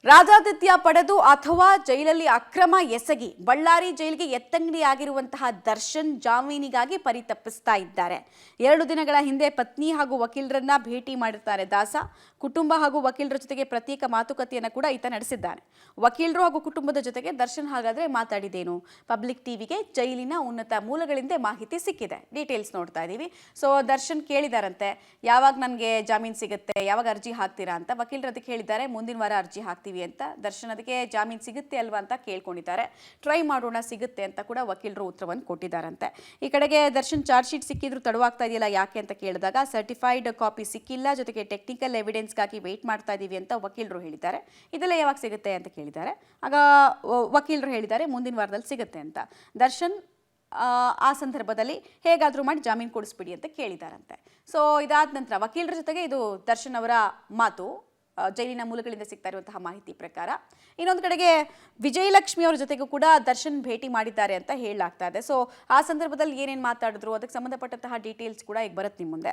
ರಾಜಾತಿಥ್ಯ ಪಡೆದು ಅಥವಾ ಜೈಲಲ್ಲಿ ಅಕ್ರಮ ಎಸಗಿ ಬಳ್ಳಾರಿ ಜೈಲಿಗೆ ಎತ್ತಂಗಡಿ ಆಗಿರುವಂತಹ ದರ್ಶನ್ ಜಾಮೀನಿಗಾಗಿ ಪರಿತಪಿಸ್ತಾ ಇದ್ದಾರೆ. 2 ದಿನಗಳ ಹಿಂದೆ ಪತ್ನಿ ಹಾಗೂ ವಕೀಲರನ್ನ ಭೇಟಿ ಮಾಡಿರ್ತಾರೆ ದಾಸ. ಕುಟುಂಬ ಹಾಗೂ ವಕೀಲರ ಜೊತೆಗೆ ಪ್ರತ್ಯೇಕ ಮಾತುಕತೆಯನ್ನು ಕೂಡ ಈತ ನಡೆಸಿದ್ದಾನೆ. ವಕೀಲರು ಹಾಗೂ ಕುಟುಂಬದ ಜೊತೆಗೆ ದರ್ಶನ್ ಹಾಗಾದ್ರೆ ಮಾತಾಡಿದೇನು? ಪಬ್ಲಿಕ್ ಟಿವಿಗೆ ಜೈಲಿನ ಉನ್ನತ ಮೂಲಗಳಿಂದ ಮಾಹಿತಿ ಸಿಕ್ಕಿದೆ. ಡೀಟೇಲ್ಸ್ ನೋಡ್ತಾ ಇದೀವಿ. ಸೊ ದರ್ಶನ್ ಕೇಳಿದಾರಂತೆ, ಯಾವಾಗ ನನಗೆ ಜಾಮೀನು ಸಿಗುತ್ತೆ, ಯಾವಾಗ ಅರ್ಜಿ ಹಾಕ್ತೀರಾ ಅಂತ. ವಕೀಲರು ಅದಕ್ಕೆ ಹೇಳಿದ್ದಾರೆ, ಮುಂದಿನ ವಾರ ಅರ್ಜಿ ಹಾಕ್ತೀವಿ ಅಂತ. ದರ್ಶನ್ ಅದಕ್ಕೆ ಜಾಮೀನು ಸಿಗುತ್ತೆ ಅಲ್ವಾ ಅಂತ ಕೇಳ್ಕೊಂಡಿದ್ದಾರೆ. ಟ್ರೈ ಮಾಡೋಣ, ಸಿಗುತ್ತೆ ಅಂತ ಕೂಡ ವಕೀಲರು ಉತ್ತರವನ್ನು ಕೊಟ್ಟಿದ್ದಾರಂತೆ. ಈ ಕಡೆಗೆ ದರ್ಶನ್ ಚಾರ್ಜ್ ಶೀಟ್ ಸಿಕ್ಕಿದ್ರು ತಡವಾಗ್ತಾ ಇದೆಯಲ್ಲ ಯಾಕೆ ಅಂತ ಕೇಳಿದಾಗ, ಸರ್ಟಿಫೈಡ್ ಕಾಪಿ ಸಿಕ್ಕಿಲ್ಲ, ಜೊತೆಗೆ ಟೆಕ್ನಿಕಲ್ ಎವಿಡೆನ್ಸ್ಗಾಗಿ ವೇಟ್ ಮಾಡ್ತಾ ಇದೀವಿ ಅಂತ ವಕೀಲರು ಹೇಳಿದ್ದಾರೆ. ಇದೆಲ್ಲ ಯಾವಾಗ ಸಿಗುತ್ತೆ ಅಂತ ಕೇಳಿದ್ದಾರೆ. ಆಗ ವಕೀಲರು ಹೇಳಿದ್ದಾರೆ ಮುಂದಿನ ವಾರದಲ್ಲಿ ಸಿಗುತ್ತೆ ಅಂತ. ದರ್ಶನ್ ಆ ಸಂದರ್ಭದಲ್ಲಿ ಹೇಗಾದರೂ ಮಾಡಿ ಜಾಮೀನು ಕೊಡಿಸ್ಬಿಡಿ ಅಂತ ಕೇಳಿದಾರಂತೆ. ಸೊ ಇದಾದ ನಂತರ ವಕೀಲರ ಜೊತೆಗೆ ಇದು ದರ್ಶನ್ ಅವರ ಮಾತು, ಜೈಲಿನ ಮೂಲಗಳಿಂದ ಸಿಗ್ತಾ ಇರುವಂತಹ ಮಾಹಿತಿ ಪ್ರಕಾರ. ಇನ್ನೊಂದು ಕಡೆಗೆ ವಿಜಯಲಕ್ಷ್ಮಿ ಅವರ ಜೊತೆಗೂ ಕೂಡ ದರ್ಶನ್ ಭೇಟಿ ಮಾಡಿದ್ದಾರೆ ಅಂತ ಹೇಳಲಾಗ್ತಾ ಇದೆ. ಸೊ ಆ ಸಂದರ್ಭದಲ್ಲಿ ಏನೇನು ಮಾತಾಡಿದ್ರು ಅದಕ್ಕೆ ಸಂಬಂಧಪಟ್ಟಂತಹ ಡೀಟೇಲ್ಸ್ ಕೂಡ ಈಗ ಬರುತ್ತೆ ನಿಮ್ಮ ಮುಂದೆ.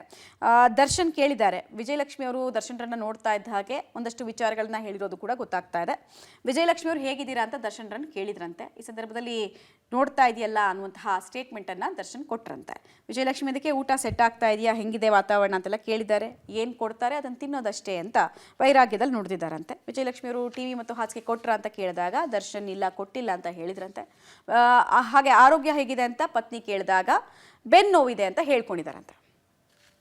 ದರ್ಶನ್ ಕೇಳಿದ್ದಾರೆ, ವಿಜಯಲಕ್ಷ್ಮಿ ಅವರು ದರ್ಶನ್ರನ್ನ ನೋಡ್ತಾ ಇದ್ದ ಹಾಗೆ ಒಂದಷ್ಟು ವಿಚಾರಗಳನ್ನ ಹೇಳಿರೋದು ಕೂಡ ಗೊತ್ತಾಗ್ತಾ ಇದೆ. ವಿಜಯಲಕ್ಷ್ಮಿ ಅವರು ಹೇಗಿದ್ದೀರಾ ಅಂತ ದರ್ಶನ್ರನ್ನ ಕೇಳಿದ್ರಂತೆ. ಈ ಸಂದರ್ಭದಲ್ಲಿ ನೋಡ್ತಾ ಇದೆಯಲ್ಲ ಅನ್ನುವಂತಹ ಸ್ಟೇಟ್ಮೆಂಟ್ ಅನ್ನ ದರ್ಶನ್ ಕೊಟ್ರಂತೆ. ವಿಜಯಲಕ್ಷ್ಮಿ ಅದಕ್ಕೆ ಊಟ ಸೆಟ್ ಆಗ್ತಾ ಇದೆಯಾ, ಹೆಂಗಿದೆ ವಾತಾವರಣ ಅಂತೆಲ್ಲ ಕೇಳಿದ್ದಾರೆ. ಏನು ಕೊಡ್ತಾರೆ ಅದನ್ನು ತಿನ್ನೋದಷ್ಟೇ ಅಂತ ವೈರಾಗ್ಯದಲ್ಲಿ ನುಡಿದಿದ್ದಾರಂತೆ. ವಿಜಯಲಕ್ಷ್ಮಿ ಅವರು ಟಿವಿ ಮತ್ತು ಹಾಸಿಗೆ ಕೊಟ್ರ ಅಂತ ಕೇಳಿದಾಗ ದರ್ಶನ್ ಇಲ್ಲ, ಕೊಟ್ಟಿಲ್ಲ ಅಂತ ಹೇಳಿದ್ರಂತೆ. ಹಾಗೆ ಆರೋಗ್ಯ ಹೇಗಿದೆ ಅಂತ ಪತ್ನಿ ಕೇಳಿದಾಗ ಬೆನ್ನು ನೋವಿದೆ ಅಂತ ಹೇಳ್ಕೊಂಡಿದ್ದಾರಂತೆ.